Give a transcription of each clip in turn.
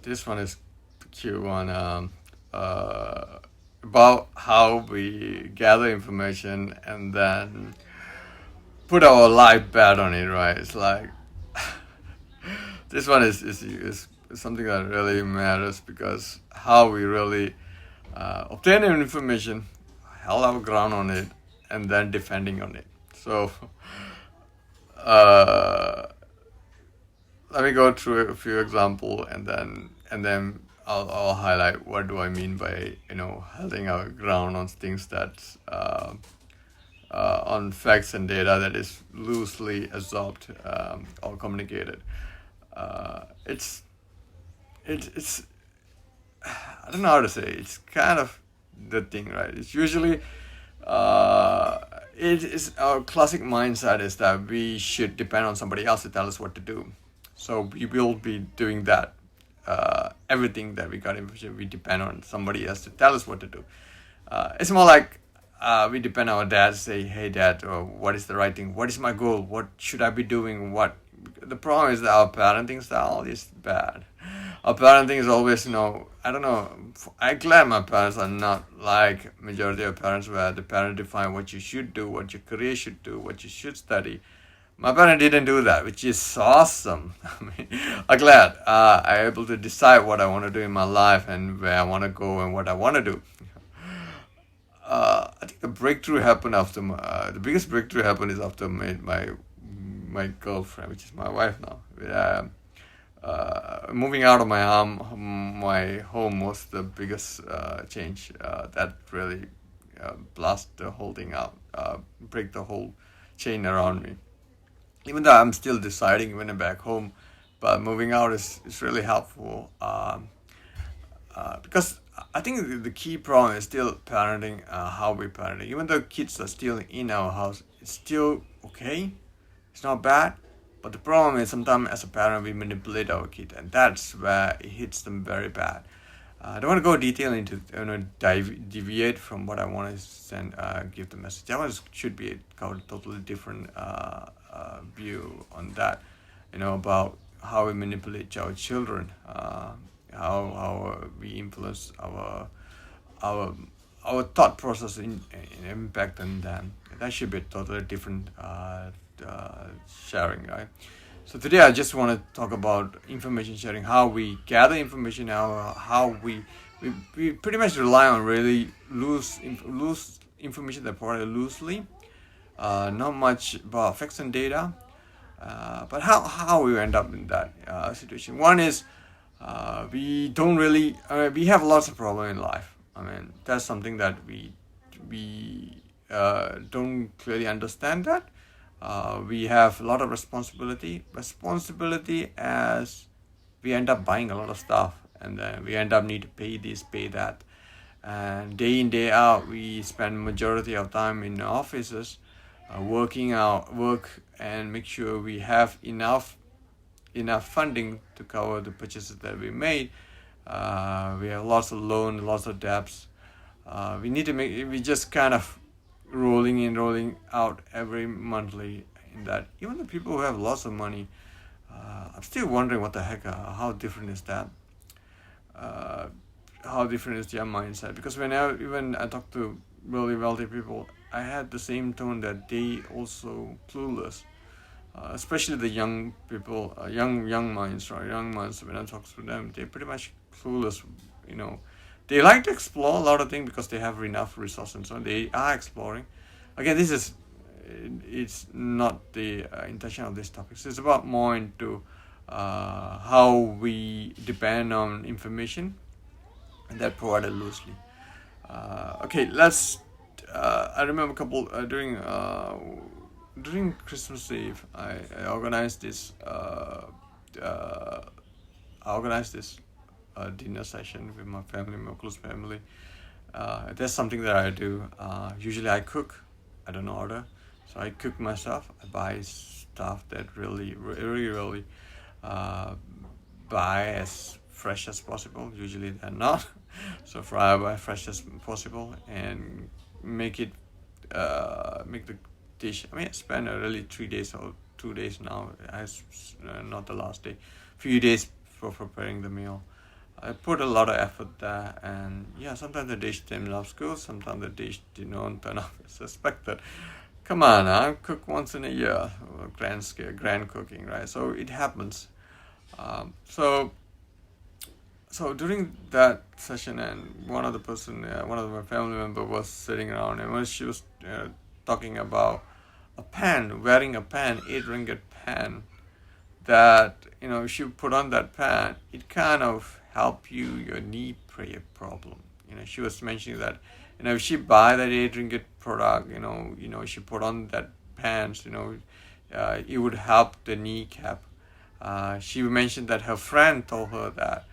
This one is cute one. Uh, about how we gather information and then put our life bet on it, right? It's like this one is something that really matters because how we really obtain information, held our ground on it, and then defending on it. So uh, let me go through a few examples and then I'll highlight what do I mean by holding our ground on things that on facts and data that is loosely absorbed or communicated. It's it's I don't know how to say it. It's kind of the thing, right? It's usually uh, it is our classic mindset is that we should depend on somebody else to tell us what to do. So we will be doing that. Everything that we got information, we depend on somebody else to tell us what to do. It's more like we depend on our dad to say, "Hey, dad, what is the right thing? What is my goal? What should I be doing? What?" The problem is that our parenting style is bad. Our parenting is always, I don't know. I'm glad my parents are not like majority of parents where the parent define what you should do, what your career should do, what you should study. My parent didn't do that, which is awesome. I mean, I'm glad I'm able to decide what I want to do in my life and where I want to go and what I want to do. I think the biggest breakthrough happened is after my girlfriend, which is my wife now. Moving out of my home was the biggest change that really blast the whole thing out, break the whole chain around me. Even though I'm still deciding when I'm back home, but moving out is really helpful because I think the key problem is still parenting, how we parenting. Even though kids are still in our house, it's still okay. It's not bad. But the problem is sometimes as a parent we manipulate our kid, and that's where it hits them very bad. I don't want to go detail into deviate from what I want to send give the message. That one should be a totally different view on that. About how we manipulate our children, how we influence our our thought process in impact on them. That should be a totally different sharing, right? So today I just want to talk about information sharing, how we gather information, how we pretty much rely on really loose information that provided loosely, not much about facts and data, but how we end up in that situation. One is we don't really we have lots of problem in life. I mean that's something that we don't clearly understand that. We have a lot of responsibility as we end up buying a lot of stuff and then we end up need to pay this, pay that, and day in day out we spend majority of time in offices work and make sure we have enough funding to cover the purchases that we made. We have lots of loans, lots of debts. We just kind of rolling in, rolling out every monthly in that. Even the people who have lots of money, I'm still wondering what the heck, how different is that? Uh, how different is their mindset? Because even I talk to really wealthy people, I had the same tone that they also clueless, especially the young people, young minds, right? Young minds. When I talk to them, they're pretty much clueless. You know, they like to explore a lot of things because they have enough resources, and so they are exploring. Again, this is it's not the intention of this topic. So it's about more into how we depend on information and that provided loosely. Okay, let's. I remember a couple during Christmas Eve. I organized this. I organized this dinner session with my family, my close family. That's something that I do. Usually, I cook. I don't order, so I cook myself. I buy stuff that really uh, buy as fresh as possible. Usually, they're not. So fry by fresh as possible and make it make the dish. I mean, I spent really 3 days or 2 days now. Not the last day. Few days for preparing the meal. I put a lot of effort there, and yeah, sometimes the dish didn't look good, sometimes the dish did not turn out as expected. Come on, I cook once in a year, grand scale, grand cooking, right? So it happens. Um, so so during that session, and one of my family member was sitting around, and when she was talking about a pan, wearing a pan, 8 ringgit pan, that if you put on that pan, it kind of help your knee prayer problem. She was mentioning that if she buy that 8 ringgit product, she put on that pants, it would help the kneecap. She mentioned that her friend told her that.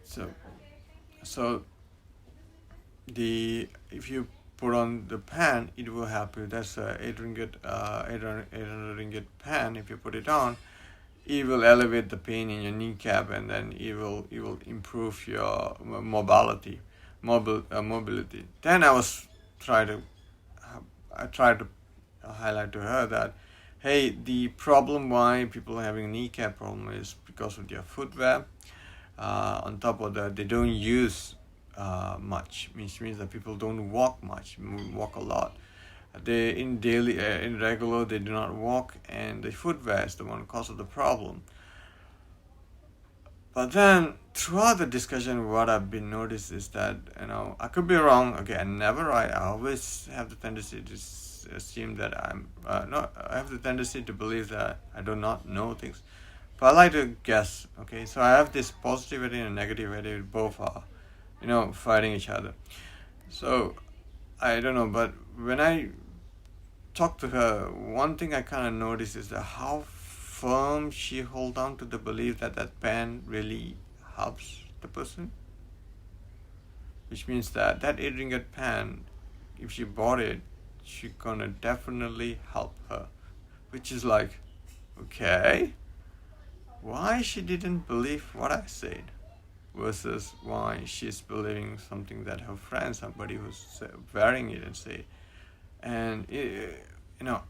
So so the if you put on the pan, it will help you. That's a 800 ringgit pan. If you put it on, it will elevate the pain in your kneecap, and then it will improve your mobility. Then try to I tried to highlight to her that, hey, the problem why people are having kneecap problem is because of their footwear. On top of that, they don't use much, which means that people don't walk much, walk a lot. They in regular they do not walk, and the footwear is the one cause of the problem. But then throughout the discussion, what I've been noticed is that I could be wrong. Okay, I'm never right. I always have the tendency to assume that I'm not. I have the tendency to believe that I do not know things. But I like to guess. Okay, so I have this positivity and negativity. Both are, fighting each other. So I don't know, but when I talk to her, one thing I kind of notice is that how firm she hold on to the belief that that pen really helps the person, which means that 8 ringgit pen, if she bought it, she gonna definitely help her, which is like, okay, why she didn't believe what I said versus why she's believing something that her friend, somebody who's wearing it, and say. And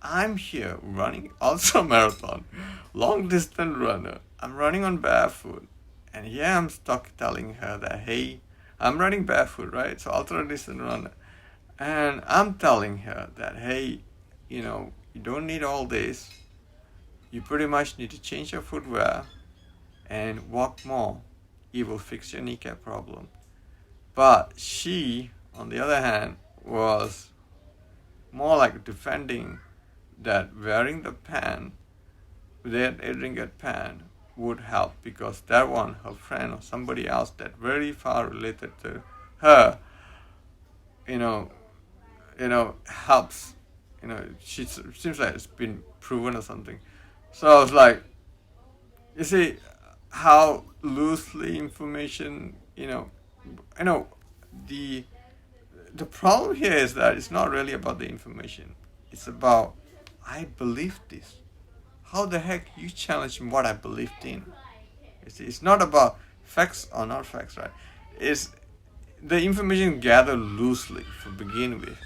I'm here running ultra marathon, long distance runner. I'm running on barefoot, and here I'm stuck telling her that, hey, I'm running barefoot, right? So ultra distance runner, and I'm telling her that, hey, you don't need all this. You pretty much need to change your footwear and walk more. It will fix your kneecap problem. But she, on the other hand, was more like defending that wearing the pan, that 8 ringgit pan, would help, because that one, her friend or somebody else that very far related to her, you know, helps. She seems like it's been proven or something. So I was like, you see how loosely information, the the problem here is that it's not really about the information. It's about, I believe this. How the heck you challenge what I believed in? You see, it's not about facts or not facts, right? It's the information gathered loosely to begin with.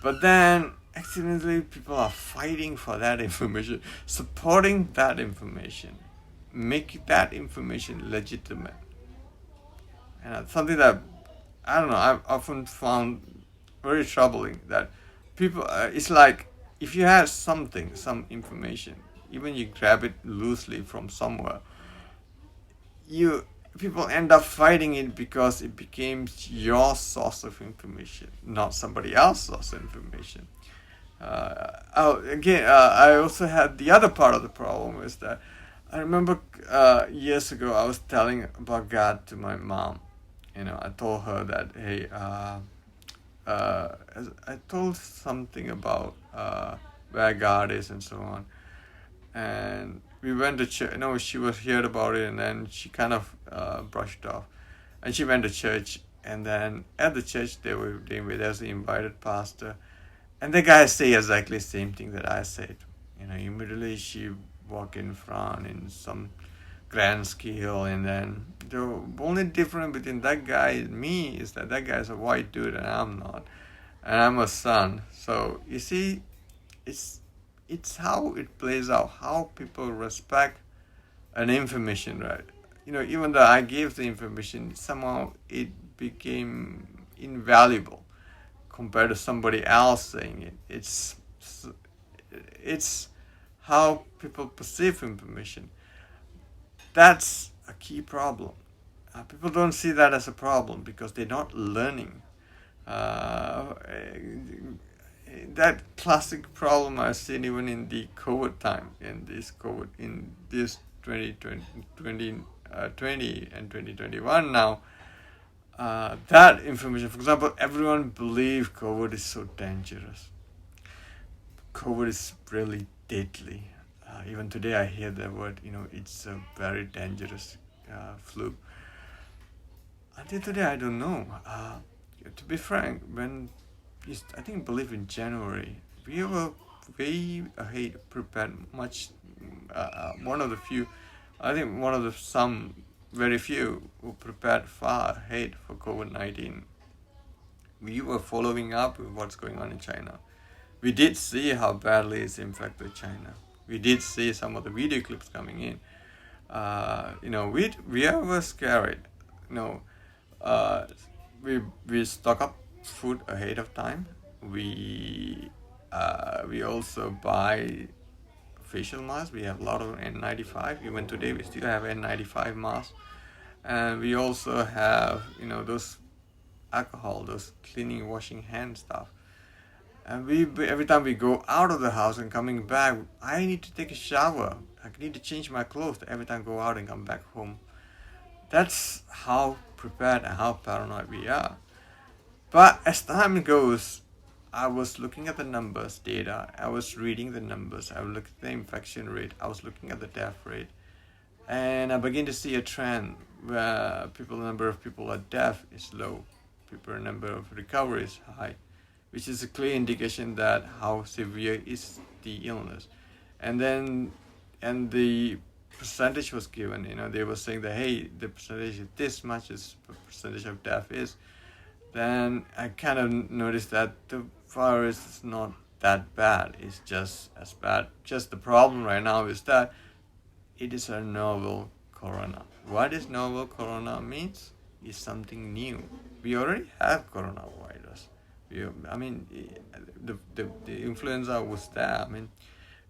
But then accidentally people are fighting for that information, supporting that information, make that information legitimate. And something that, I don't know, I've often found very troubling, that people, it's like if you have something, some information, even you grab it loosely from somewhere, you people end up fighting it because it becomes your source of information, not somebody else's source of information. I also had the other part of the problem is that I remember years ago I was telling about God to my mom. I told her that, hey, I told something about where God is and so on, and we went to church. She was heard about it, and then she kind of brushed off, and she went to church. And then at the church, there was an invited pastor, and the guy say exactly the same thing that I said. Immediately she walked in front in some grand scale, and then the only difference between that guy and me is that guy is a white dude and I'm not, and I'm a son. So you see, it's how it plays out, how people respect an information, right? even though I gave the information, somehow it became invaluable compared to somebody else saying it. It's how people perceive information. That's a key problem. People don't see that as a problem because they're not learning. Uh, that classic problem I've seen even in the COVID time, in this 2020 and 2021 now. That information, for example, everyone believes COVID is so dangerous. COVID is really deadly. Even today, I hear the word. It's a very dangerous flu. Until today, I don't know. To be frank, when I think believe in January, we were way ahead, prepared much. One of the few, I think one of the some very few who prepared far ahead for COVID-19. We were following up with what's going on in China. We did see how badly it's infected China. We did see some of the video clips coming in. We were scared. You know, uh, we stock up food ahead of time. We also buy facial masks. We have a lot of N95. Even today, we still have N95 masks, and we also have those alcohol, those cleaning, washing hand stuff. And we every time we go out of the house and coming back, I need to take a shower. I need to change my clothes every time I go out and come back home. That's how prepared and how paranoid we are. But as time goes, I was looking at the numbers, data. I was reading the numbers. I was looking at the infection rate. I was looking at the death rate, and I begin to see a trend where the number of people are deaf is low, people number of recovery is high, which is a clear indication that how severe is the illness. And the percentage was given. They were saying that, hey, the percentage is this much is the percentage of death is. Then I kind of noticed that the virus is not that bad. It's just as bad. Just the problem right now is that it is a novel corona. What is novel corona means? Is something new. We already have coronavirus. The influenza was there.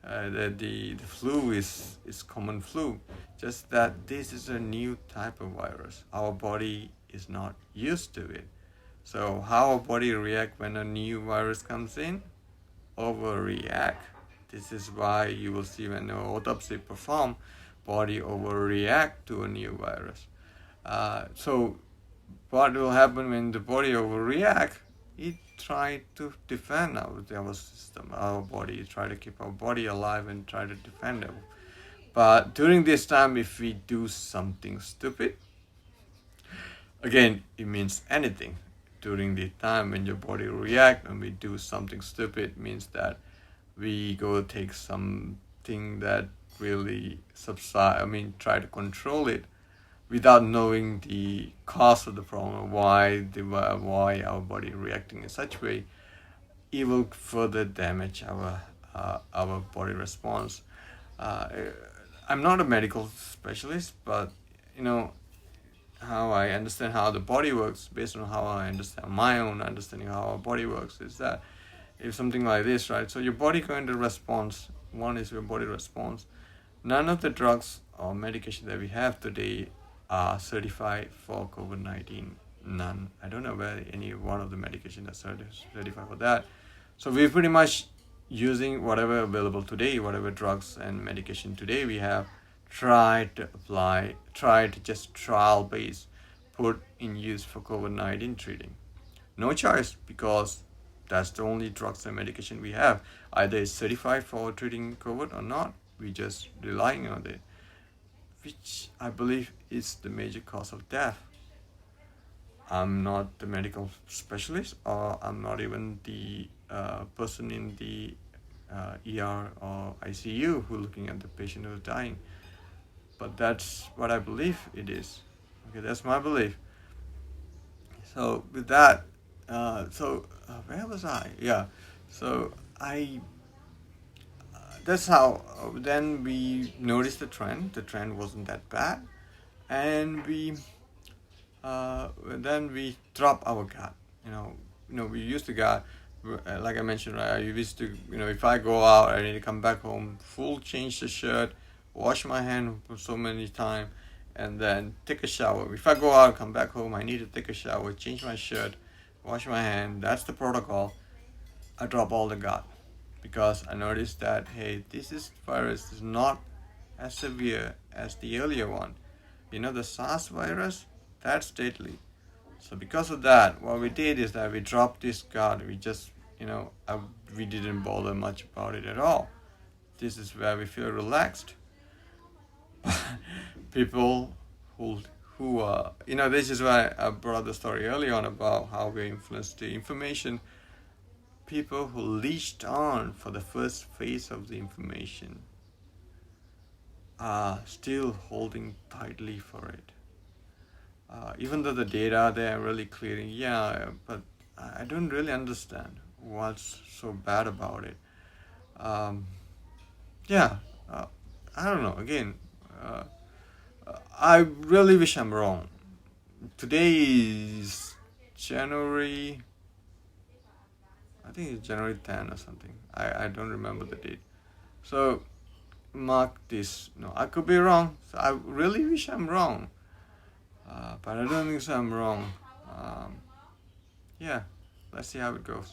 The flu is common flu. Just that this is a new type of virus. Our body is not used to it. So how our body react when a new virus comes in? Overreact. This is why you will see when an autopsy performed, body overreact to a new virus. So what will happen when the body overreact? It try to defend our system, our body, try to keep our body alive and try to defend it. But during this time, if we do something stupid, again, it means anything. During the time when your body react and we do something stupid, means that we go take something that really try to control it without knowing the cause of the problem, why our body reacting in such way. It will further damage our body response. I'm not a medical specialist, but how I understand how the body works, based on how I understand my own understanding how our body works, is that if something like this, right? So your body going to respond. One is your body response. None of the drugs or medication that we have today are certified for COVID-19. None. I don't know where any one of the medication that's certified for that. So we're pretty much using whatever available today, whatever drugs and medication today we have, try to just trial base, put in use for COVID-19 treating. No choice, because that's the only drugs and medication we have. Either it's certified for treating COVID or not. We just relying on it, which I believe is the major cause of death. I'm not the medical specialist, or I'm not even the person in the ER or ICU who looking at the patient who's dying. But that's what I believe it is. Okay, that's my belief. So with that, where was I? Yeah. So that's how. Then we noticed the trend. The trend wasn't that bad. and then we drop our guard. We used to guard, like I mentioned, right? I used to, if I go out, I need to come back home, full change the shirt, wash my hand for so many times, and then take a shower. If I go out, come back home, I need to take a shower, change my shirt, wash my hand. That's the protocol. I drop all the guard because I noticed that, hey, this virus is not as severe as the earlier one. The SARS virus, that's deadly. So because of that, what we did is that we dropped this guard. We just, we didn't bother much about it at all. This is where we feel relaxed. People this is why I brought the story early on about how we influenced the information. People who leached on for the first phase of the information are still holding tightly for it. Even though the data they are really clearing, yeah, but I don't really understand what's so bad about it. Yeah, I don't know. Again, I really wish I'm wrong. Today is January, I think it's January 10 or something. I don't remember the date. So mark this. No, I could be wrong. So I really wish I'm wrong. But I don't think so I'm wrong. Yeah, let's see how it goes.